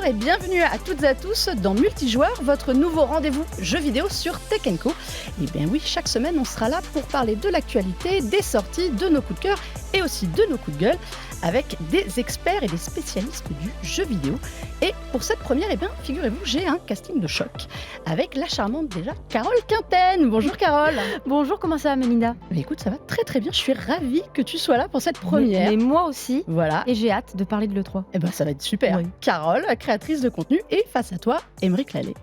Bonjour et bienvenue à toutes et à tous dans Multijoueur, votre nouveau rendez-vous jeux vidéo sur Tech & Co. Et bien oui, chaque semaine on sera là pour parler de l'actualité, des sorties, de nos coups de cœur et aussi de nos coups de gueule avec des experts et des spécialistes du jeu vidéo. Et pour cette première, eh bien, figurez-vous, j'ai un casting de choc avec la charmante déjà Carole Quinten. Bonjour Carole. Bonjour, comment ça va Mélinda? Écoute, ça va très très bien, je suis ravie que tu sois là pour cette première. Mais moi aussi, Voilà. et j'ai hâte de parler de l'E3. Eh ben, ça va être super. Oui. Carole, créatrice de contenu, et face à toi, Émeric Lallet,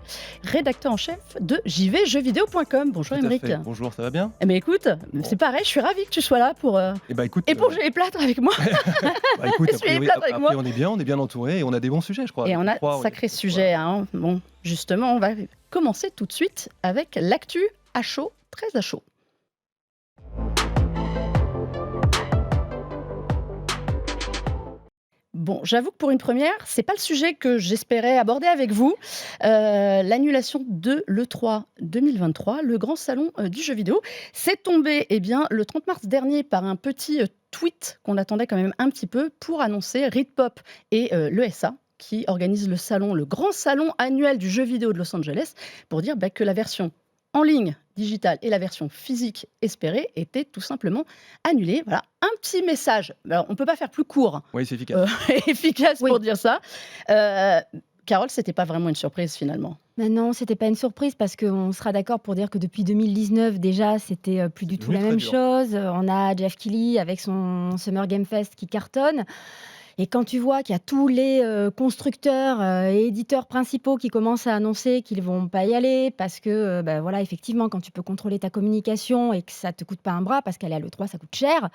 rédacteur en chef de jvjeuxvideo.com. Bonjour Tout à Émeric. fait. Bonjour, ça va bien? Eh ben, écoute, c'est pareil, je suis ravie que tu sois là pour Écoute, éponger les plâtres avec moi. écoute, essuyer les a priori, plâtres avec après, moi. on est bien entouré et on a des bons sujets, je crois. Et on a Trois, sacré sujet. Hein. Bon, justement, on va commencer tout de suite avec l'actu à chaud, très à chaud. Bon, j'avoue que pour une première, c'est pas le sujet que j'espérais aborder avec vous. L'annulation de l'E3 2023, le grand salon du jeu vidéo, c'est tombé le 30 mars dernier par un petit tweet qu'on attendait quand même un petit peu pour annoncer Ritpop et l'ESA qui organisent le grand salon annuel du jeu vidéo de Los Angeles, pour dire que la version en ligne digitale et la version physique espérée étaient tout simplement annulées. Voilà, un petit message. Alors, on ne peut pas faire plus court, Oui, c'est efficace. efficace Oui. pour dire ça. Carole, c'était pas vraiment une surprise finalement. Mais non, c'était pas une surprise parce qu'on sera d'accord pour dire que depuis 2019 déjà, c'était plus du C'est tout la devenu même très dur. chose. On a Jeff Keighley avec son Summer Game Fest qui cartonne. Et quand tu vois qu'il y a tous les constructeurs et éditeurs principaux qui commencent à annoncer qu'ils vont pas y aller parce que, voilà, effectivement, quand tu peux contrôler ta communication et que ça te coûte pas un bras, parce qu'aller à l'E3, ça coûte cher,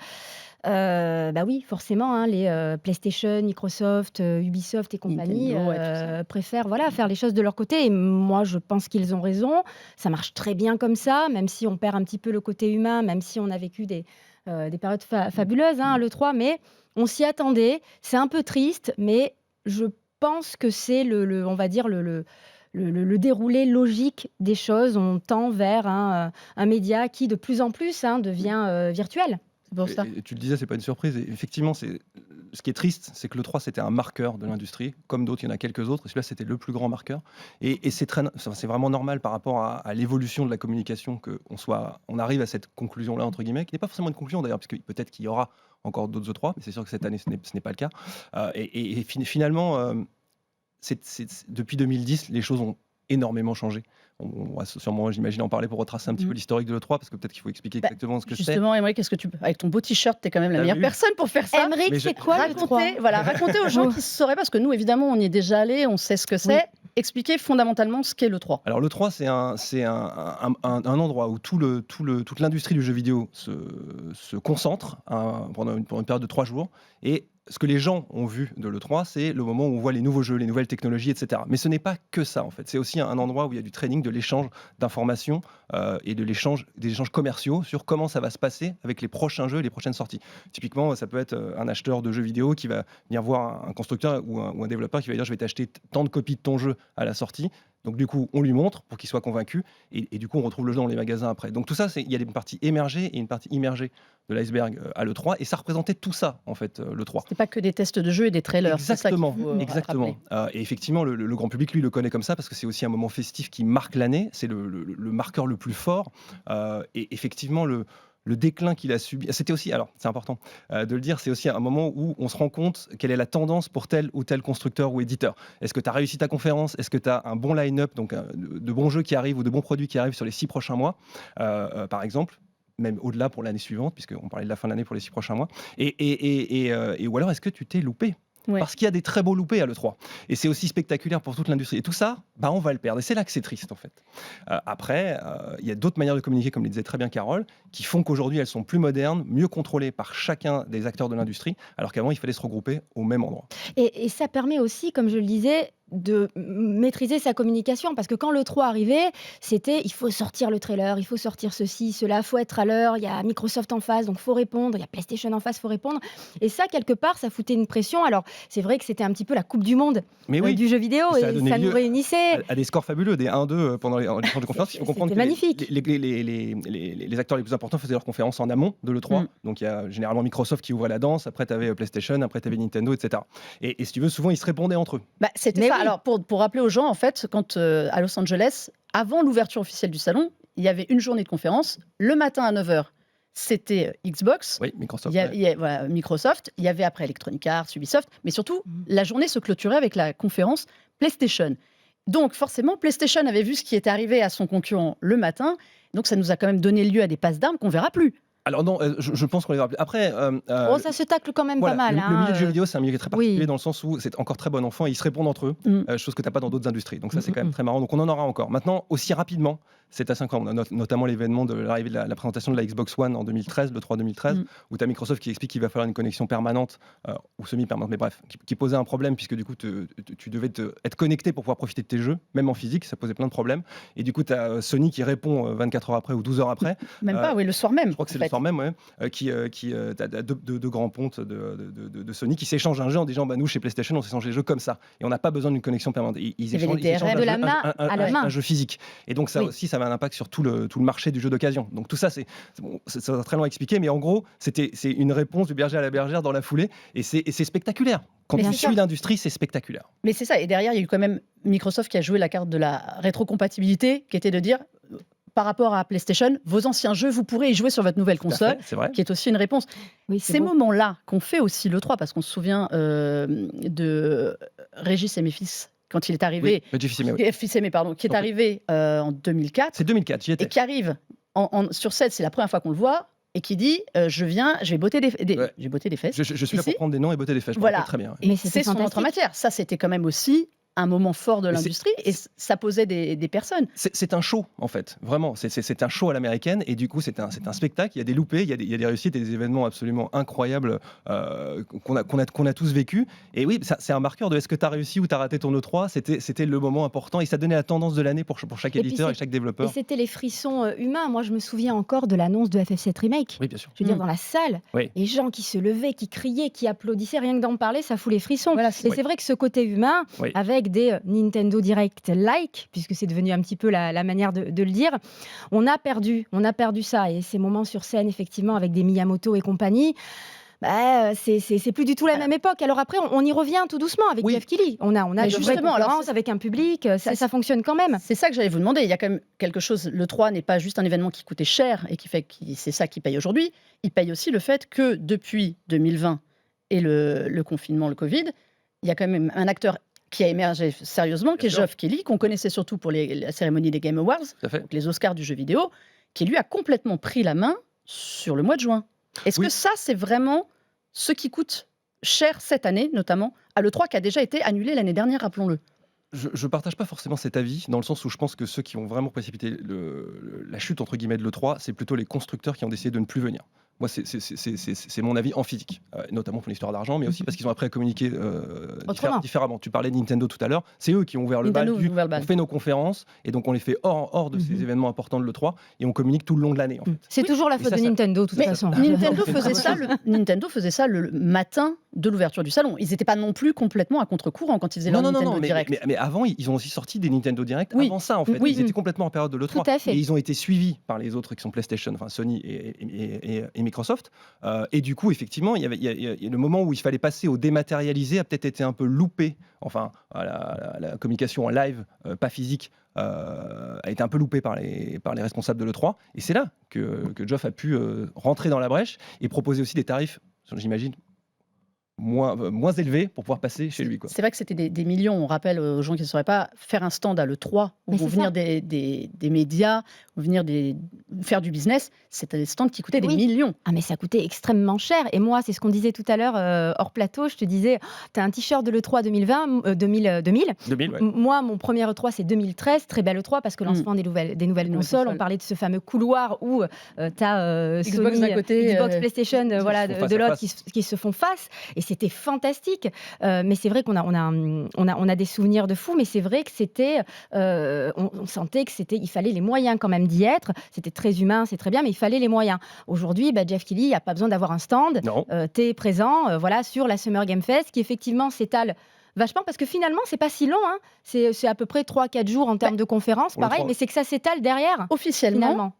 oui, forcément, hein, les PlayStation, Microsoft, Ubisoft et compagnie Nintendo, ouais, tout ça. préfèrent faire les choses de leur côté. Et moi, je pense qu'ils ont raison. Ça marche très bien comme ça, même si on perd un petit peu le côté humain, même si on a vécu des périodes fabuleuses à l'E3, mais on s'y attendait. C'est un peu triste, mais je pense que c'est on va dire le déroulé logique des choses. On tend vers un média qui de plus en plus devient virtuel. C'est pour ça. Et tu le disais, c'est pas une surprise. Et effectivement, ce qui est triste, c'est que l'E3, c'était un marqueur de l'industrie. Comme d'autres, il y en a quelques autres. Et celui-là, c'était le plus grand marqueur. Et c'est vraiment normal par rapport à l'évolution de la communication on arrive à cette conclusion-là, entre guillemets, qui n'est pas forcément une conclusion d'ailleurs, puisque peut-être qu'il y aura encore d'autres E3, mais c'est sûr que cette année, ce n'est pas le cas. Finalement, depuis 2010, les choses ont énormément changé. On va sûrement, j'imagine, en parler pour retracer un petit peu l'historique de l'E3, parce que peut-être qu'il faut expliquer exactement ce que c'est. Justement, Émeric, qu'est-ce que avec ton beau t-shirt, t'es quand même la T'as meilleure vu personne pour faire ça. Émeric, Mais c'est quoi l'E3? Racontez aux gens qui ne sauraient pas, parce que nous, évidemment, on y est déjà allé, on sait ce que c'est. Expliquez fondamentalement ce qu'est l'E3. Alors l'E3, c'est un endroit où toute l'industrie du jeu vidéo se concentre pour une période de 3 jours. Et ce que les gens ont vu de l'E3, c'est le moment où on voit les nouveaux jeux, les nouvelles technologies, etc. Mais ce n'est pas que ça, en fait. C'est aussi un endroit où il y a du training, de l'échange d'informations et des échanges commerciaux sur comment ça va se passer avec les prochains jeux et les prochaines sorties. Typiquement, ça peut être un acheteur de jeux vidéo qui va venir voir un constructeur ou un développeur qui va dire « je vais t'acheter tant de copies de ton jeu à la sortie ». Donc du coup, on lui montre pour qu'il soit convaincu et du coup, on retrouve le jeu dans les magasins après. Donc tout ça, il y a une partie émergée et une partie immergée de l'iceberg à l'E3 et ça représentait tout ça, en fait, l'E3. C'était pas que des tests de jeux et des trailers. Exactement, c'est ça qu'il faut exactement. Et effectivement, le grand public, lui, le connaît comme ça parce que c'est aussi un moment festif qui marque l'année. C'est le marqueur le plus fort. Et effectivement, le déclin qu'il a subi, c'était aussi, alors c'est important de le dire, c'est aussi un moment où on se rend compte quelle est la tendance pour tel ou tel constructeur ou éditeur. Est-ce que tu as réussi ta conférence? Est-ce que tu as un bon line-up, donc de bons jeux qui arrivent ou de bons produits qui arrivent sur les 6 prochains mois, par exemple, même au-delà pour l'année suivante, puisqu'on parlait de la fin de l'année pour les 6 prochains mois, ou alors est-ce que tu t'es loupé? Ouais. Parce qu'il y a des très beaux loupés à l'E3. Et c'est aussi spectaculaire pour toute l'industrie. Et tout ça, on va le perdre. Et c'est là que c'est triste, en fait. Après, il y a d'autres manières de communiquer, comme le disait très bien Carole, qui font qu'aujourd'hui, elles sont plus modernes, mieux contrôlées par chacun des acteurs de l'industrie, alors qu'avant, il fallait se regrouper au même endroit. Et ça permet aussi, comme je le disais, de maîtriser sa communication, parce que quand l'E3 arrivait, c'était il faut sortir le trailer, il faut sortir ceci, cela, il faut être à l'heure, il y a Microsoft en face, donc il faut répondre, il y a PlayStation en face, il faut répondre. Et ça, quelque part, ça foutait une pression. Alors, c'est vrai que c'était un petit peu la Coupe du Monde du jeu vidéo, ça a et donné ça nous lieu réunissait. à des scores fabuleux, des 1-2 pendant les échanges de conférences. Il faut comprendre que C'était magnifique. les acteurs les plus importants faisaient leurs conférences en amont de l'E3. Donc il y a généralement Microsoft qui ouvrait la danse, après tu avais PlayStation, après tu avais Nintendo, etc. Et si tu veux, souvent ils se répondaient entre eux. C'était Mais ça. oui. alors pour rappeler aux gens, en fait, quand à Los Angeles, avant l'ouverture officielle du salon, il y avait une journée de conférence. Le matin à 9 h, c'était Xbox. Oui, Microsoft. Voilà, Microsoft. Il y avait après Electronic Arts, Ubisoft. Mais surtout, la journée se clôturait avec la conférence PlayStation. Donc forcément, PlayStation avait vu ce qui était arrivé à son concurrent le matin. Donc ça nous a quand même donné lieu à des passes d'armes qu'on verra plus. Alors non, je pense qu'on les verra plus. Après, ça se tacle quand même voilà, pas mal. le milieu du jeu vidéo, c'est un milieu qui est très particulier Oui. dans le sens où c'est encore très bon enfant et ils se répondent entre eux, chose que tu n'as pas dans d'autres industries. Donc ça, c'est quand même très marrant. Donc on en aura encore. Maintenant, aussi rapidement, c'est assez incroyable. On a notamment l'événement de l'arrivée de la présentation de la Xbox One en 2013, le 3 2013, où tu as Microsoft qui explique qu'il va falloir une connexion permanente ou semi-permanente, mais bref, qui posait un problème puisque du coup, tu devais être connecté pour pouvoir profiter de tes jeux, même en physique, ça posait plein de problèmes. Et du coup, tu as Sony qui répond 24 heures après ou 12 heures après. Même pas, oui, le soir même. Je crois que c'est le soir même, ouais. T'as deux grands pontes de Sony qui s'échangent un jeu en disant nous chez PlayStation on s'échange les jeux comme ça et on n'a pas besoin d'une connexion permanente. Ils échangent de la main à la main. un jeu physique. Et donc ça aussi ça avait un impact sur tout le marché du jeu d'occasion. Donc tout ça ça va très loin à expliquer, mais en gros c'est une réponse du berger à la bergère dans la foulée et c'est spectaculaire. Quand tu suis l'industrie, c'est spectaculaire. Mais c'est ça. Et derrière, il y a eu quand même Microsoft qui a joué la carte de la rétrocompatibilité, qui était de dire par rapport à PlayStation, vos anciens jeux, vous pourrez y jouer sur votre nouvelle console, qui est aussi une réponse. Oui, ces moments-là qu'on fait aussi l'E3, parce qu'on se souvient de Régis et mes fils, quand il est arrivé, qui est arrivé en 2004. C'est 2004, j'y étais. Et qui arrive sur scène, c'est la première fois qu'on le voit, et qui dit je vais botter des fesses. Je suis là pour prendre des noms et botter des fesses. Voilà. Très bien. Mais c'est son autre matière. Ça, c'était quand même aussi un moment fort de l'industrie et ça posait des personnes. C'est un show en fait, vraiment. C'est un show à l'américaine et du coup c'est un spectacle. Il y a des loupés, il y a des réussites et des événements absolument incroyables qu'on a tous vécu. Et oui, c'est un marqueur de est-ce que tu as réussi ou tu as raté ton E3. C'était le moment important et ça donnait la tendance de l'année pour chaque éditeur et chaque développeur. Et c'était les frissons humains. Moi je me souviens encore de l'annonce de FF7 Remake. Oui, bien sûr. Je veux dire dans la salle, les gens qui se levaient, qui criaient, qui applaudissaient, rien que d'en parler, ça fout les frissons. Voilà, et c'est vrai que ce côté humain, avec des Nintendo Direct-like, puisque c'est devenu un petit peu la manière de le dire, on a perdu ça. Et ces moments sur scène, effectivement, avec des Miyamoto et compagnie, c'est plus du tout la même époque. Alors après, on y revient tout doucement avec Jeff Keighley. On a de vraies conférences avec un public, ça fonctionne quand même. C'est ça que j'allais vous demander. Il y a quand même quelque chose. Le 3 n'est pas juste un événement qui coûtait cher et c'est ça qui paye aujourd'hui. Il paye aussi le fait que depuis 2020 et le confinement, le Covid, il y a quand même un acteur qui a émergé sérieusement, qui est Geoff Keighley, qu'on connaissait surtout pour la cérémonie des Game Awards, donc les Oscars du jeu vidéo, qui lui a complètement pris la main sur le mois de juin. Est-ce que ça, c'est vraiment ce qui coûte cher cette année, notamment à l'E3, qui a déjà été annulé l'année dernière, rappelons-le? Je ne partage pas forcément cet avis, dans le sens où je pense que ceux qui ont vraiment précipité la chute entre guillemets de l'E3, c'est plutôt les constructeurs qui ont décidé de ne plus venir. Moi, c'est mon avis en physique, notamment pour l'histoire d'argent, mais aussi parce qu'ils ont appris à communiquer différemment. Tu parlais de Nintendo tout à l'heure, c'est eux qui ont ouvert le bal. On fait nos conférences, et donc on les fait hors de ces événements importants de l'E3, et on communique tout le long de l'année. En fait. C'est toujours la faute de Nintendo, de toute façon. Nintendo faisait ça le matin de l'ouverture du salon. Ils n'étaient pas non plus complètement à contre-courant quand ils faisaient leur Nintendo Direct. Mais avant, ils ont aussi sorti des Nintendo Direct avant ça, en fait. Ils étaient complètement en période de l'E3. Et ils ont été suivis par les autres qui sont PlayStation, enfin Sony et Microsoft. Et du coup, effectivement, il y a le moment où il fallait passer au dématérialisé a peut-être été un peu loupé. Enfin, la communication en live, pas physique, a été un peu loupé par les responsables de l'E3. Et c'est là que Geoff a pu rentrer dans la brèche et proposer aussi des tarifs, j'imagine, moins élevé pour pouvoir passer chez lui. C'est vrai que c'était des millions. On rappelle aux gens qui ne sauraient pas, faire un stand à l'E3 où vont venir des médias, où venir faire du business, c'était des stands qui coûtaient des millions. Ah mais ça coûtait extrêmement cher. Et moi, c'est ce qu'on disait tout à l'heure hors plateau, je te disais, tu as un t-shirt de l'E3 2000. Moi, mon premier E3, c'est 2013, très belle E3 parce que lancement des nouvelles consoles. On parlait de ce fameux couloir où tu as Xbox Sony, d'un côté, Xbox, PlayStation de l'autre qui se font face. Et c'était fantastique. Mais c'est vrai qu'on a des souvenirs de fou, mais c'est vrai que c'était, on sentait il fallait les moyens quand même d'y être. C'était très humain, c'est très bien, mais il fallait les moyens. Aujourd'hui, Jeff Keighley, il n'y a pas besoin d'avoir un stand. Tu es présent sur la Summer Game Fest, qui effectivement s'étale vachement, parce que finalement, c'est pas si long. Hein. C'est à peu près 3-4 jours en termes de conférences, pareil, mais c'est que ça s'étale derrière. Officiellement, finalement.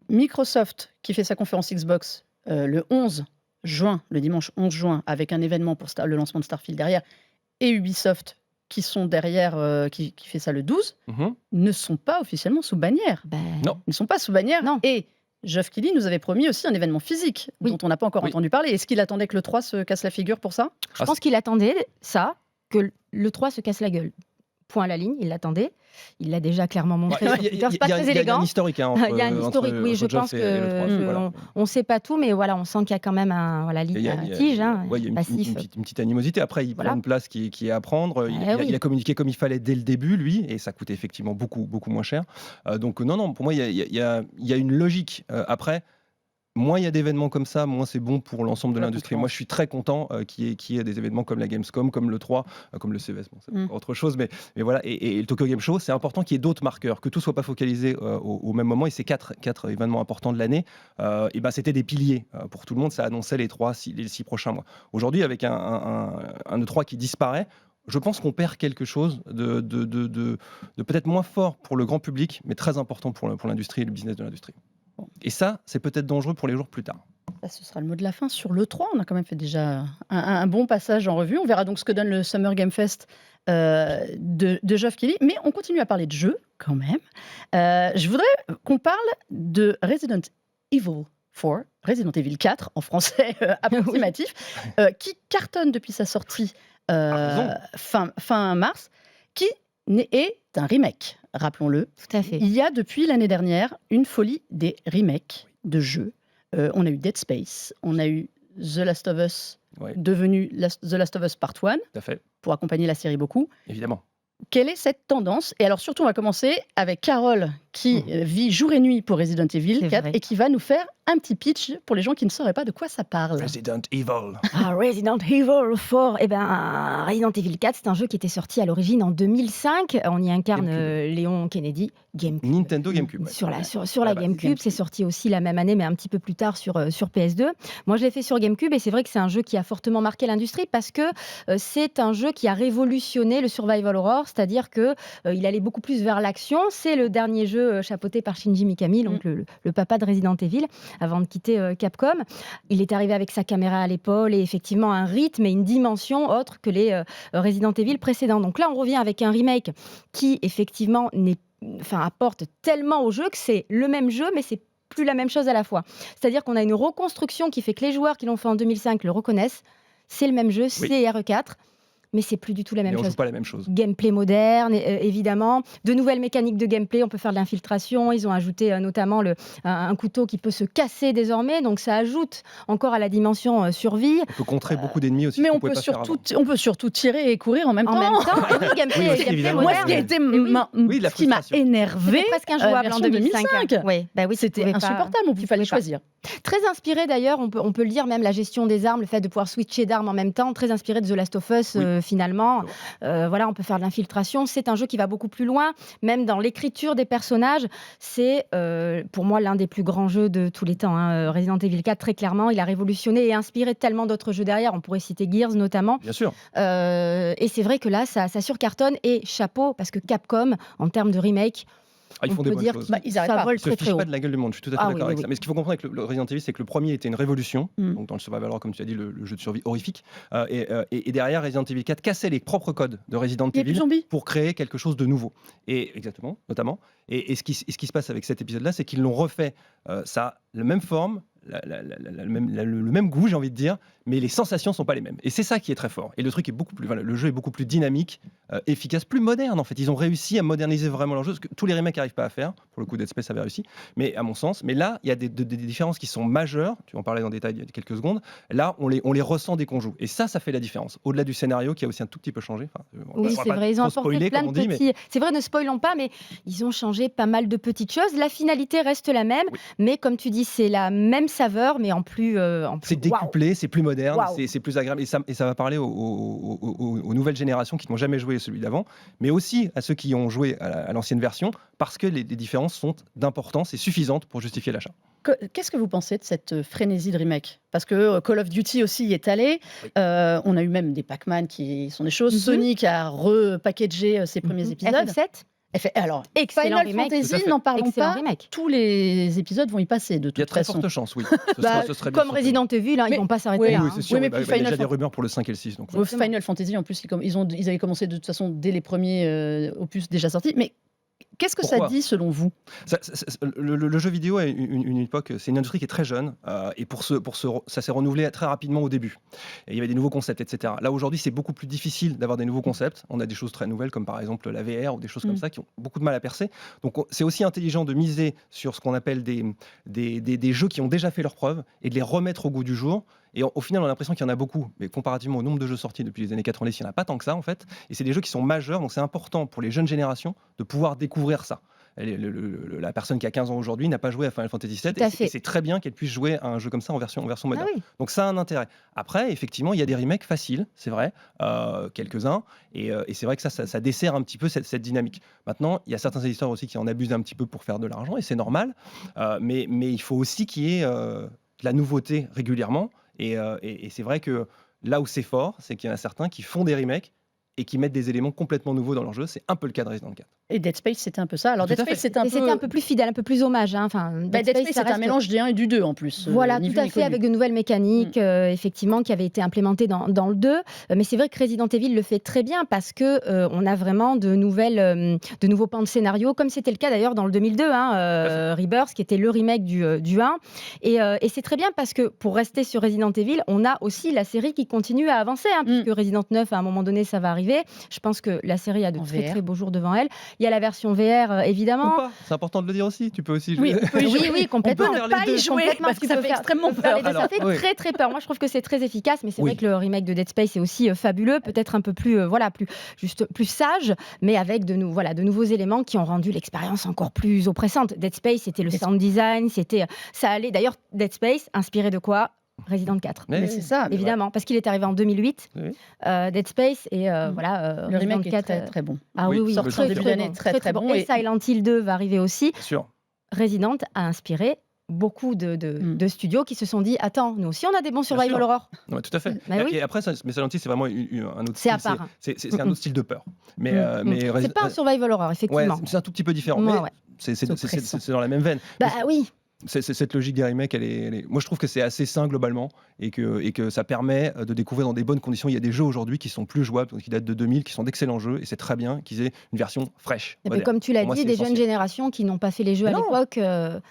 Microsoft, qui fait sa conférence Xbox le 11 juin, le dimanche 11 juin, avec un événement pour le lancement de Starfield derrière, et Ubisoft qui sont derrière, qui fait ça le 12, Mhm. ne sont pas officiellement sous bannière. Ben, Non. Ils ne sont pas sous bannière. Non. Et Geoff Keighley nous avait promis aussi un événement physique Oui. dont on n'a pas encore Oui. entendu parler. Est-ce qu'il attendait que le 3 se casse la figure pour ça? je Ah, pense qu'il attendait ça, que le 3 se casse la gueule. Point à la ligne, il l'attendait. Il l'a déjà clairement montré sur Twitter. C'est pas très Il y a élégant. un historique. Hein, Il y a un historique, oui, je pense Geoff et le 3, que voilà. on ne sait pas tout, mais voilà, on sent qu'il y a quand même un Il y a, litige, hein, ouais, il y a une passif. petite animosité. Après, il Voilà. prend une place qui est à prendre. Oui. Il a communiqué comme il fallait dès le début, lui, et ça coûtait effectivement beaucoup moins cher. Donc non, pour moi, il y a une logique. Après, moins il y a d'événements comme ça, moins c'est bon pour l'ensemble de La l'industrie. Moi, concurrence. je suis très content qu'il y ait des événements comme la Gamescom, comme le 3, comme le CES. Bon, c'est encore autre chose, mais voilà. Et le Tokyo Game Show, c'est important qu'il y ait d'autres marqueurs, que tout soit pas focalisé au même moment. Et ces quatre événements importants de l'année, et ben, c'était des piliers pour tout le monde. Ça annonçait les 6 prochains mois. Aujourd'hui, avec un E3 qui disparaît, je pense qu'on perd quelque chose de peut-être moins fort pour le grand public, mais très important pour l'industrie et le business de l'industrie. Et ça, c'est peut-être dangereux pour les jours plus tard. Ça, ce sera le mot de la fin sur l'E3. On a quand même fait déjà un bon passage en revue. On verra donc ce que donne le Summer Game Fest de Geoff Keighley. Mais on continue à parler de jeux quand même. Je voudrais qu'on parle de Resident Evil 4, Resident Evil 4 en français approximatif, qui cartonne depuis sa sortie fin mars, qui est un remake, rappelons-le. Tout à fait. Il y a depuis l'année dernière une folie des remakes de jeux. On a eu Dead Space, on a eu The Last of Us, Ouais. devenu The Last of Us Part 1, Tout à fait, pour accompagner la série beaucoup. évidemment. Quelle est cette tendance? Et alors surtout, on va commencer avec Carole, qui vit jour et nuit pour Resident Evil C'est 4 vrai. et qui va nous faire un petit pitch pour les gens qui ne sauraient pas de quoi ça parle. Resident Evil. Resident Evil 4, Resident Evil 4, c'est un jeu qui était sorti à l'origine en 2005. On y incarne GameCube. Léon Kennedy, GameCube. Nintendo GameCube. Ouais. Sur la base. GameCube, c'est sorti aussi la même année, mais un petit peu plus tard sur PS2. Moi, je l'ai fait sur GameCube et c'est vrai que c'est un jeu qui a fortement marqué l'industrie parce que c'est un jeu qui a révolutionné le survival horror, c'est-à-dire que il allait beaucoup plus vers l'action. C'est le dernier jeu chapeauté par Shinji Mikami, donc le papa de Resident Evil, avant de quitter Capcom. Il est arrivé avec sa caméra à l'épaule et effectivement un rythme et une dimension autre que les Resident Evil précédents. Donc là, on revient avec un remake qui effectivement apporte tellement au jeu que c'est le même jeu, mais c'est plus la même chose à la fois. C'est-à-dire qu'on a une reconstruction qui fait que les joueurs qui l'ont fait en 2005 le reconnaissent. C'est le même jeu, c'est RE4, mais c'est plus du tout la même Mais on chose. joue pas la même chose. Gameplay moderne, évidemment. De nouvelles mécaniques de gameplay, on peut faire de l'infiltration. Ils ont ajouté notamment un couteau qui peut se casser désormais, donc ça ajoute encore à la dimension survie. On peut contrer beaucoup d'ennemis aussi. Mais qu'on on pouvait peut, pas faire avant. surtout tirer et courir en même En temps. même temps, et oui, gameplay, Oui, aussi, gameplay évidemment. Moi, moderne. ce qui a été Oui, de la ce qui m'a frustration. énervé, C'était presque injouable en version 2005. Oui, bah oui, tu c'était pouvais pas- insupportable. Il fallait choisir. Très inspiré d'ailleurs, on peut le dire, même la gestion des armes, le fait de pouvoir switcher d'armes en même temps, très inspiré de The Last of Us Oui. finalement. Voilà, on peut faire de l'infiltration. C'est un jeu qui va beaucoup plus loin, même dans l'écriture des personnages. C'est pour moi l'un des plus grands jeux de tous les temps. hein. Resident Evil 4, très clairement, il a révolutionné et inspiré tellement d'autres jeux derrière. On pourrait citer Gears notamment. Bien sûr. Et c'est vrai que là, ça surcartonne. Et chapeau, parce que Capcom, en termes de remake, Ils on font des peut bonnes dire choses. Bah, ils arrêtent ça pas. vole Ils se très très fichent haut. pas de la gueule du monde, je suis tout à fait Ah d'accord oui, avec oui, ça. Mais ce qu'il faut comprendre avec le Resident Evil, c'est que le premier était une révolution, donc dans le survival horror, comme tu as dit, le jeu de survie horrifique. Et derrière, Resident Evil 4 cassait les propres codes de Resident Il n'y a plus de Evil zombies. pour créer quelque chose de nouveau. Et exactement, notamment. Et ce qui se passe avec cet épisode-là, c'est qu'ils l'ont refait. Ça a la même forme, le même goût, j'ai envie de dire, mais les sensations sont pas les mêmes. Et c'est ça qui est très fort. Et le truc est beaucoup plus, le jeu est beaucoup plus dynamique, efficace, plus moderne en fait. Ils ont réussi à moderniser vraiment leur jeu, ce que tous les remakes n'arrivent pas à faire. Pour le coup, Dead Space avait réussi, mais à mon sens. Mais là, il y a des différences qui sont majeures. Tu en parlais dans le détail il y a quelques secondes. Là, on les ressent dès qu'on joue. Et ça fait la différence. Au-delà du scénario qui a aussi un tout petit peu changé. Enfin, on Oui, va c'est pas vrai, ils ont trop apporté spoiler, plein comme de on dit, mais petits... C'est vrai, ne spoilons pas, mais ils ont changé pas mal de petites choses. La finalité reste la même, mais comme tu dis, c'est la même saveur, mais en plus... c'est décuplé, c'est plus moderne, Waouh. c'est plus agréable. Et ça va parler aux nouvelles générations qui n'ont jamais joué à celui d'avant, mais aussi à ceux qui ont joué à l'ancienne version, parce que les différences sont d'importance et suffisantes pour justifier l'achat. Qu'est-ce que vous pensez de cette frénésie de remake? Parce que Call of Duty aussi y est allé. On a eu même des Pac-Man qui sont des choses. Mhm. Sonic a repackagé ses premiers épisodes. FF7 Alors, Excellent Final remake. Tout à Fantasy, fait. n'en parlons Excellent pas. remake. Tous les épisodes vont y passer de Il y a toute très façon. forte chance, oui. Bah, Ce serait bien comme sûr que- Resident Evil, hein, ils Mais- vont pas s'arrêter oui, là. Oui, hein. c'est sûr. Oui, mais bah, puis bah, il y a Final déjà des Fan- rumeurs pour le 5 et le 6. Donc, Exactement. Final Fantasy, en plus, ils avaient commencé de toute façon dès les premiers opus déjà sortis. Mais qu'est-ce que Pourquoi ça dit selon vous? Le jeu vidéo a une époque, c'est une industrie qui est très jeune, et ça s'est renouvelé très rapidement au début. Et il y avait des nouveaux concepts, etc. Là aujourd'hui, c'est beaucoup plus difficile d'avoir des nouveaux concepts. On a des choses très nouvelles, comme par exemple la VR ou des choses comme ça, qui ont beaucoup de mal à percer. Donc c'est aussi intelligent de miser sur ce qu'on appelle des jeux qui ont déjà fait leurs preuves et de les remettre au goût du jour. Et au final, on a l'impression qu'il y en a beaucoup, mais comparativement au nombre de jeux sortis depuis les années 90, il n'y en a pas tant que ça en fait. Et c'est des jeux qui sont majeurs, donc c'est important pour les jeunes générations de pouvoir découvrir ça. La personne qui a 15 ans aujourd'hui n'a pas joué à Final Fantasy VII, Tout à et fait. c'est très bien qu'elle puisse jouer à un jeu comme ça en version Ah moderne. oui. Donc ça a un intérêt. Après, effectivement, il y a des remakes faciles, c'est vrai, quelques-uns, et c'est vrai que ça dessert un petit peu cette dynamique. Maintenant, il y a certains éditeurs aussi qui en abusent un petit peu pour faire de l'argent, et c'est normal, mais il faut aussi qu'il y ait de la nouveauté régulièrement, et c'est vrai que là où c'est fort, c'est qu'il y en a certains qui font des remakes et qui mettent des éléments complètement nouveaux dans leur jeu. C'est un peu le cas de Resident 4. Et Dead Space, c'était un peu ça. Alors, Tout à Dead fait. Space, c'était un Et c'était un peu plus fidèle, un peu plus hommage. Hein. Enfin, Dead Space, ça c'était un reste- mélange du 1 et du 2 en plus. Voilà, ni tout vu à ni fait, connu. avec de nouvelles mécaniques, effectivement, qui avaient été implémentées dans le 2. Mais c'est vrai que Resident Evil le fait très bien parce que on a vraiment de nouveaux pans de scénario, comme c'était le cas d'ailleurs dans le 2002, Rebirth, qui était le remake du 1. Et c'est très bien parce que pour rester sur Resident Evil, on a aussi la série qui continue à avancer, puisque Resident 9, à un moment donné, ça va arriver. Je pense que la série a de En très VR. très beaux jours devant elle. Il y a la version VR, évidemment. Ou pas, c'est important de le dire aussi. Tu peux aussi jouer. Oui, on peut y jouer. Oui, complètement. On peut faire ne les pas deux. y jouer Complètement, parce que tu ça peux fait faire- extrêmement faire peur. les deux. Alors, Ça fait oui. très très peur. Moi, je trouve que c'est très efficace, mais c'est Oui. vrai que le remake de Dead Space est aussi fabuleux, peut-être un peu plus, plus sage, mais avec de nouveaux éléments qui ont rendu l'expérience encore plus oppressante. Dead Space, c'était le sound design, ça allait. D'ailleurs, Dead Space, inspiré de quoi? Resident 4. Mais c'est ça. Évidemment, parce qu'il est arrivé en 2020, Oui. Dead Space, et Le Resident remake est 4. très très bon. Ah oui, Oui, oui, le très, début très d'année, bon, très bon. Et Silent Hill 2 va arriver aussi. Bien sûr. Resident a inspiré beaucoup de studios qui se sont dit attends, nous aussi on a des bons survival sûr. horror. Ouais, tout à fait. Bah oui. Et après, mais Silent Hill, c'est vraiment un autre C'est style. à part. C'est un autre style de peur. Mais C'est pas un survival horror, ouais, effectivement. c'est un tout petit peu différent. Ouais, mais ouais. c'est oppressant. dans la même veine. Bah oui. Cette logique des remakes, moi je trouve que c'est assez sain globalement et que ça permet de découvrir dans des bonnes conditions. Il y a des jeux aujourd'hui qui sont plus jouables, qui datent de 2000, qui sont d'excellents jeux, et c'est très bien qu'ils aient une version fraîche. Mais moderne. comme tu l'as Pour moi, dit, c'est des jeunes essentiel. générations qui n'ont pas fait les jeux à Non. l'époque,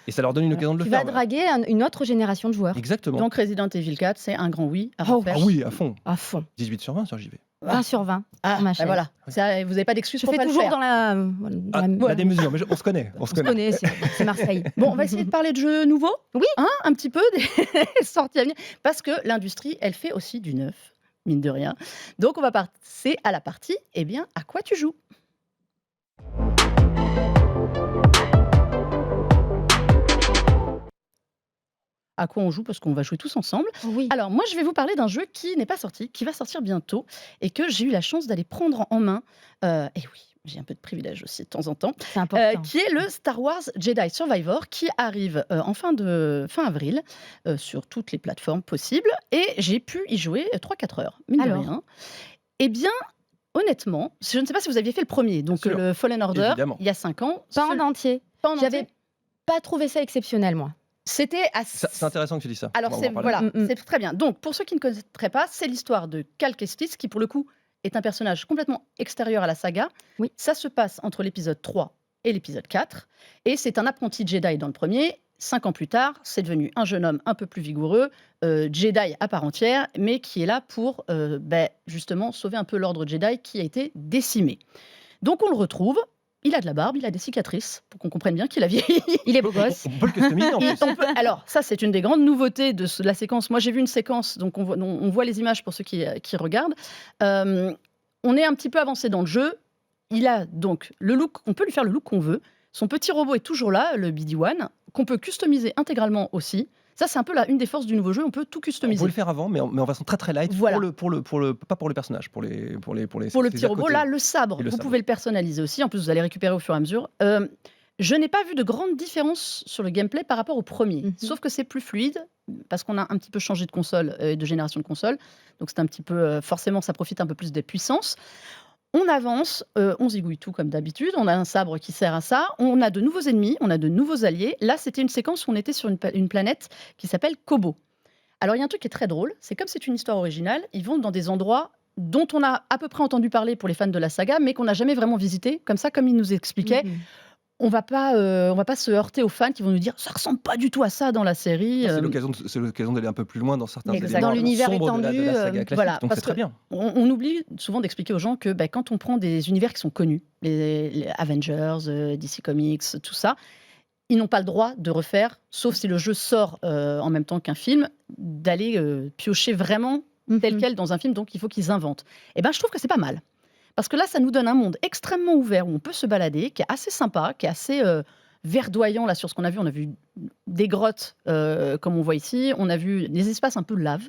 Et ça leur donne une occasion de le tu faire. vas voilà. draguer une autre génération de joueurs. Exactement. Donc Resident Evil 4, c'est un grand oui à Oh, refaire. Ah oui, à fond. À fond. 18 sur 20 sur JV. 20 sur 20. Ah, ma bah chaîne. voilà. Ça, vous n'avez pas d'excuse Je pour fais pas le toujours faire. dans la. La démesure, mais on se connaît. On se connaît, c'est Marseille. Bon, on va essayer de parler de jeux nouveaux. Oui. Un petit peu des sorties à venir. Parce que l'industrie, elle fait aussi du neuf, mine de rien. Donc, on va passer à la partie, eh bien, à quoi tu joues? À quoi on joue, parce qu'on va jouer tous ensemble. Oui. Alors, moi, je vais vous parler d'un jeu qui n'est pas sorti, qui va sortir bientôt, et que j'ai eu la chance d'aller prendre en main. Et oui, j'ai un peu de privilège aussi de temps en temps. C'est important. Qui est le Star Wars Jedi Survivor, qui arrive en fin avril sur toutes les plateformes possibles. Et j'ai pu y jouer 3-4 heures, mine de Alors rien. Eh bien, honnêtement, je ne sais pas si vous aviez fait le premier, donc Bien sûr. le Fallen Order, Évidemment. il y a 5 ans. Pas en entier. Pas en J'avais entier. pas trouvé ça exceptionnel, moi. C'était assez... C'est intéressant que tu dis ça. Alors, On va c'est en parler. voilà, c'est très bien. Donc, pour ceux qui ne connaîtraient pas, c'est l'histoire de Cal Kestis, qui, pour le coup, est un personnage complètement extérieur à la saga. Oui. Ça se passe entre l'épisode 3 et l'épisode 4. Et c'est un apprenti Jedi dans le premier. 5 ans plus tard, c'est devenu un jeune homme un peu plus vigoureux, Jedi à part entière, mais qui est là pour, justement, sauver un peu l'ordre Jedi qui a été décimé. Donc, on le retrouve. Il a de la barbe, il a des cicatrices, pour qu'on comprenne bien qu'il a vieilli. Il est beau gosse. On peut le customiser en plus. Alors, ça, c'est une des grandes nouveautés de la séquence. Moi, j'ai vu une séquence, donc on voit les images pour ceux qui regardent. On est un petit peu avancé dans le jeu. Il a donc le look, on peut lui faire le look qu'on veut. Son petit robot est toujours là, le BD-1, qu'on peut customiser intégralement aussi. Ça, c'est un peu une des forces du nouveau jeu. On peut tout On customiser. peut le faire avant, mais en version très très light. Voilà. Pas pour le personnage, pour les Pour le ses petit à robot, côté. là, le sabre, Et le vous sabre. pouvez le personnaliser aussi. En plus, vous allez récupérer au fur et à mesure. Je n'ai pas vu de grande différence sur le gameplay par rapport au premier. Mhm. Sauf que c'est plus fluide, parce qu'on a un petit peu changé de console et de génération de console. Donc c'est un petit peu... forcément, ça profite un peu plus des puissances. On avance, on zigouille tout comme d'habitude, on a un sabre qui sert à ça, on a de nouveaux ennemis, on a de nouveaux alliés. Là, c'était une séquence où on était sur une planète qui s'appelle Kobo. Alors, il y a un truc qui est très drôle, c'est comme c'est une histoire originale, ils vont dans des endroits dont on a à peu près entendu parler pour les fans de la saga, mais qu'on n'a jamais vraiment visité. Comme ça, comme ils nous expliquaient, Mhm. on va pas se heurter aux fans qui vont nous dire ça ressemble pas du tout à ça dans la série. C'est l'occasion d'aller un peu plus loin dans certains Exactement. éléments Dans l'univers sombres de étendu, la saga classique, voilà, donc parce c'est très que bien. on oublie souvent d'expliquer aux gens que quand on prend des univers qui sont connus, les Avengers, DC Comics, tout ça, ils n'ont pas le droit de refaire, sauf si le jeu sort en même temps qu'un film, d'aller piocher vraiment tel Mhm. quel dans un film, donc il faut qu'ils inventent. Et ben, je trouve que c'est pas mal. Parce que là, ça nous donne un monde extrêmement ouvert où on peut se balader, qui est assez sympa, qui est assez verdoyant là sur ce qu'on a vu. On a vu des grottes comme on voit ici, on a vu des espaces un peu lave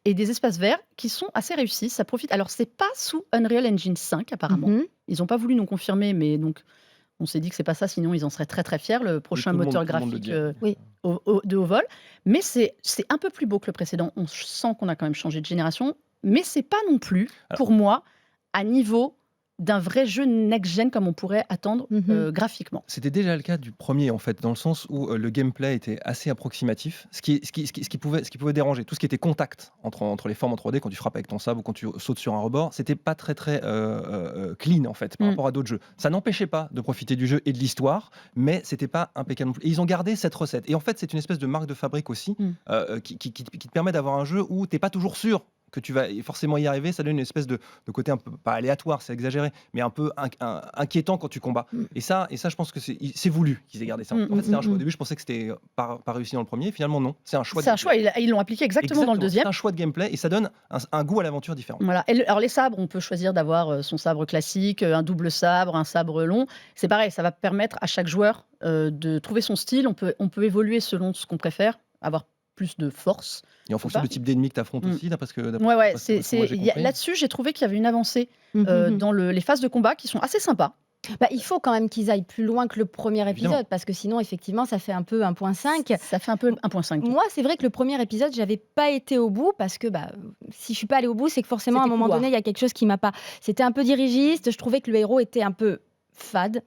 et des espaces verts qui sont assez réussis. Ça profite. Alors c'est pas sous Unreal Engine 5 apparemment. Mhm. Ils n'ont pas voulu nous confirmer, mais donc on s'est dit que c'est pas ça, sinon ils en seraient très très fiers. Le prochain tout le monde- moteur tout le monde le graphique dit, hein. Oui. de haut vol, mais c'est un peu plus beau que le précédent. On sent qu'on a quand même changé de génération, mais c'est pas non plus Alors- pour moi à niveau d'un vrai jeu next-gen comme on pourrait attendre Mhm. graphiquement. C'était déjà le cas du premier, en fait, dans le sens où le gameplay était assez approximatif, ce qui pouvait déranger. Tout ce qui était contact entre les formes en 3D, quand tu frappes avec ton sabre ou quand tu sautes sur un rebord, c'était pas très clean, en fait, par rapport à d'autres jeux. Ça n'empêchait pas de profiter du jeu et de l'histoire, mais c'était pas impeccable non plus. Et ils ont gardé cette recette. Et en fait, c'est une espèce de marque de fabrique aussi, qui te permet d'avoir un jeu où t'es pas toujours sûr que tu vas forcément y arriver. Ça donne une espèce de côté un peu, pas aléatoire, c'est exagéré, mais un peu inquiétant quand tu combats. Et ça, je pense que c'est voulu qu'ils aient gardé ça. En fait, c'était un choix. Au début, je pensais que c'était pas réussi dans le premier. Finalement, non. C'est un choix. C'est un choix, ils l'ont appliqué exactement dans le deuxième. C'est un choix de gameplay et ça donne un goût à l'aventure différent. Voilà. Et alors les sabres, on peut choisir d'avoir son sabre classique, un double sabre, un sabre long. C'est pareil, ça va permettre à chaque joueur de trouver son style. On peut évoluer selon ce qu'on préfère, avoir plus de force. Et en fonction du type d'ennemi que tu affrontes aussi, d'après ce que Ouais, moi, j'ai compris. là-dessus, j'ai trouvé qu'il y avait une avancée Mhm. dans les phases de combat qui sont assez sympas. Bah, il faut quand même qu'ils aillent plus loin que le premier Évidemment. épisode, parce que sinon, effectivement, ça fait un peu 1.5. Ça fait un peu 1.5. Moi, c'est vrai que le premier épisode, j'avais pas été au bout, parce que si je suis pas allée au bout, c'est que forcément, à un C'était moment couloir. donné, il y a quelque chose qui m'a pas. C'était un peu dirigiste. Je trouvais que le héros était un peu fade.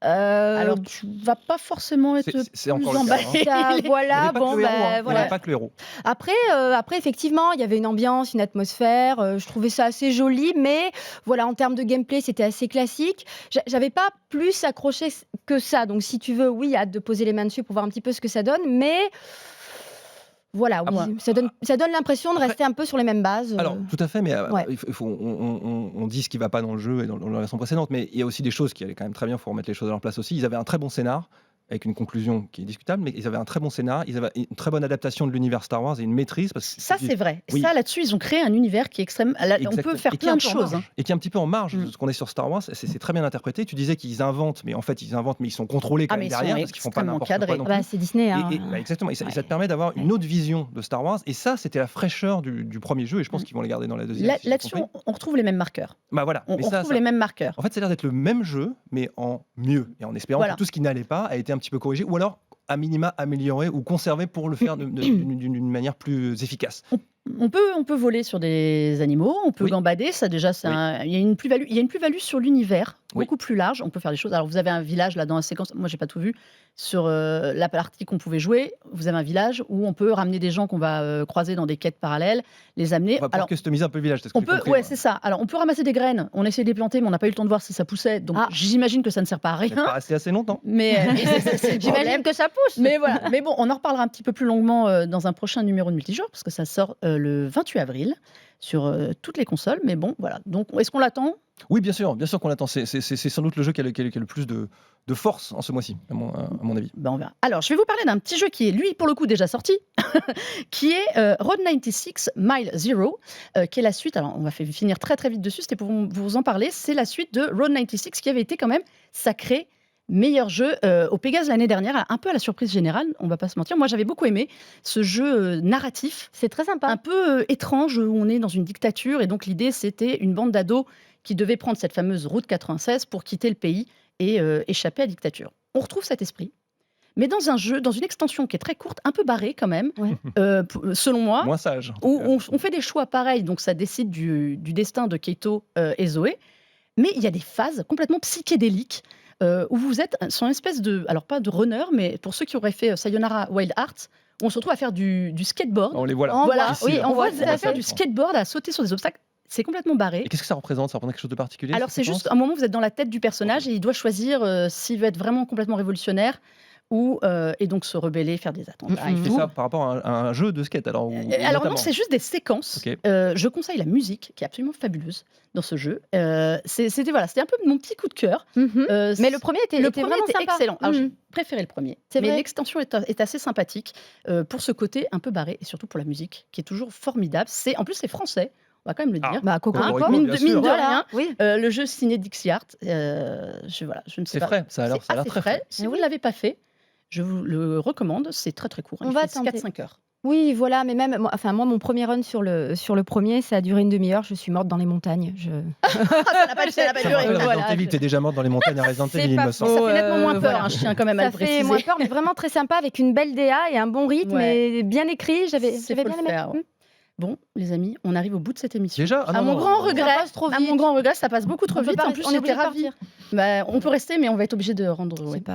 Alors, tu vas pas forcément être C'est plus encore le cas, emballé. Ça, Il n'y voilà, avait pas bon, que le héros, hein. Il n'y voilà. avait pas que le héros. Après, effectivement, il y avait une ambiance, une atmosphère. Je trouvais ça assez joli, mais voilà, en termes de gameplay, c'était assez classique. J'avais pas plus accroché que ça. Donc, si tu veux, oui, hâte de poser les mains dessus pour voir un petit peu ce que ça donne, mais voilà, oui, ça donne l'impression de rester un peu sur les mêmes bases. Alors, tout à fait, mais Ouais. on dit ce qui ne va pas dans le jeu et dans la version précédente, mais il y a aussi des choses qui allaient quand même très bien, il faut remettre les choses à leur place aussi. Ils avaient un très bon scénar, avec une conclusion qui est discutable, mais ils avaient un très bon scénar, ils avaient une très bonne adaptation de l'univers Star Wars et une maîtrise. Parce que Ça, c'est vrai. Oui. Ça, là-dessus, ils ont créé un univers qui est extrême. Là, on Exactement. peut faire Et qui est plein un de peu en choses. marge. Et qui est un petit peu en marge de ce qu'on est sur Star Wars. C'est très bien interprété. Tu disais qu'ils inventent, mais en fait, ils sont contrôlés quand Ah, même mais ils sont derrière, parce qu'ils font pas extrêmement n'importe quoi cadrés. non Ah bah, plus. c'est Disney. Hein. Exactement. Et ça Ouais. te permet d'avoir une autre vision de Star Wars. Et ça, c'était la fraîcheur du premier jeu. Et je pense qu'ils vont les garder dans la deuxième. si j'ai Là-dessus, compris. on retrouve les mêmes marqueurs. Bah voilà. On Mais ça, retrouve les mêmes marqueurs. en fait, ça a l'air d'être le même jeu, mais en mieux. Et en espérant Voilà. que tout ce qui n'allait pas a été un petit peu corrigé. Ou alors, à minima, amélioré ou conservé pour le faire d'une manière plus efficace. On peut voler sur des animaux, on peut Oui. gambader, ça déjà, Oui. il y a une plus-value. Il y a une plus-value sur l'univers, Oui. beaucoup plus large. On peut faire des choses. Alors, vous avez un village là dans la séquence. Moi, j'ai pas tout vu. Sur la partie qu'on pouvait jouer, vous avez un village où on peut ramener des gens qu'on va croiser dans des quêtes parallèles, les amener. On va pouvoir Alors, customiser un peu le village. C'est ce que on j'ai peut, compris, ouais, moi. c'est ça. Alors, on peut ramasser des graines. On essaie de les planter, mais on n'a pas eu le temps de voir si ça poussait. Donc, Ah. j'imagine que ça ne sert pas à Vous n'êtes rien. pas resté assez longtemps. Mais c'est le problème. J'imagine que ça pousse. Mais voilà. Mais bon, on en reparlera un petit peu plus longuement dans un prochain numéro de Multijoueur, parce que ça sort le 28 avril sur toutes les consoles. Mais bon, voilà. Donc, est-ce qu'on l'attend ? Oui, bien sûr qu'on l'attend. C'est sans doute le jeu qui a le plus de force en ce mois-ci, à mon avis. Ben, on verra. Alors, je vais vous parler d'un petit jeu qui est, lui, pour le coup, déjà sorti, qui est Road 96 Mile Zero, qui est la suite. Alors, on va finir très très vite dessus, c'était pour vous en parler. C'est la suite de Road 96, qui avait été quand même sacré meilleur jeu au Pégase l'année dernière, un peu à la surprise générale, on va pas se mentir. Moi, j'avais beaucoup aimé ce jeu narratif, C'est très sympa. un peu étrange, où on est dans une dictature, et donc l'idée, c'était une bande d'ados qui devait prendre cette fameuse route 96 pour quitter le pays et échapper à la dictature. On retrouve cet esprit, mais dans un jeu, dans une extension qui est très courte, un peu barrée quand même, Ouais. selon moi, Moins sage. en tout où cas. on fait des choix pareils, donc ça décide du destin de Keito et Zoé, mais il y a des phases complètement psychédéliques où vous êtes sur une espèce de, alors pas de runner, mais pour ceux qui auraient fait Sayonara Wild Hearts, où on se retrouve à faire du skateboard. On les voit là. Voilà, Ici, oui, là. on voit voit à ça, faire du écran. skateboard, à sauter sur des obstacles. C'est complètement barré. Et qu'est-ce que ça représente? Ça représente quelque chose de particulier? Alors, c'est cette juste séquence un moment où vous êtes dans la tête du personnage et il doit choisir s'il veut être vraiment complètement révolutionnaire ou et donc se rebeller, faire des attentats et Il fait tout. ça par rapport à un jeu de skate alors? Alors non, Notamment. c'est juste des séquences. Ok. Je conseille la musique qui est absolument fabuleuse dans ce jeu. C'était voilà, c'était un peu mon petit coup de cœur. Mais le premier était premier vraiment était sympa. excellent. Alors, j'ai Mhm. préféré le premier, C'est mais vrai. l'extension est assez sympathique pour ce côté un peu barré et surtout pour la musique qui est toujours formidable. En plus c'est français, on va quand même le dire. Bah, Cocorico. Cocorico, Mine bien de, sûr. mine de Voilà, rien. oui. Le jeu signé Dixie Art, je ne sais C'est pas. frais, ça a l'air C'est assez très frais. frais. Si Eh vous oui. ne l'avez pas fait, je vous le recommande. C'est très très court. On Il va fait tenter. 4-5 heures. Oui, voilà, mais même, moi, mon premier run sur le premier, ça a duré une demi-heure. Je suis morte dans les montagnes. Ça n'a pas Ça me rappelle duré. Resident Voilà, Evil, t'es déjà morte dans les montagnes à Resident C'est Evil, il pas me faux. semble. Ça fait nettement moins peur, voilà. je tiens quand même à Ça le fait préciser. moins peur, mais vraiment très sympa avec une belle DA et un bon rythme Ouais. et bien écrit. J'avais C'est bien faut le aimé. faire, ouais. Bon, les amis, on arrive au bout de cette émission. Déjà? Ah À non, mon non, grand non, non. regret, Ça passe trop à vite. mon grand regret, ça passe beaucoup trop On peut vite. pas En plus, rester- on est j'étais obligé de ravie. partir. Bah, on peut rester, mais on va être obligé de rendre. C'est Oui. pas.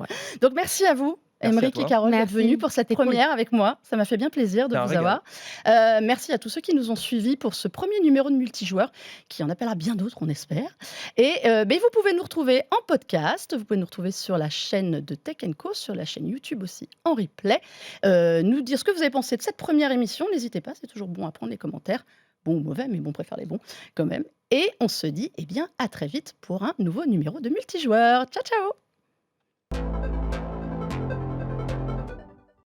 Ouais. Donc merci à vous, Merci à Émeric toi. et Carole, d'être Merci. venus pour cette C'était cool. première avec moi. Ça m'a fait bien plaisir de C'était un vous régal. avoir. Merci à tous ceux qui nous ont suivis pour ce premier numéro de multijoueur, qui en appellera bien d'autres, on espère. Et vous pouvez nous retrouver en podcast, vous pouvez nous retrouver sur la chaîne de Tech Co, sur la chaîne YouTube aussi en replay. Nous dire ce que vous avez pensé de cette première émission, n'hésitez pas, c'est toujours bon à prendre les commentaires. Bons ou mauvais, mais bon, on préfère les bons quand même. Et on se dit à très vite pour un nouveau numéro de multijoueur. Ciao, ciao!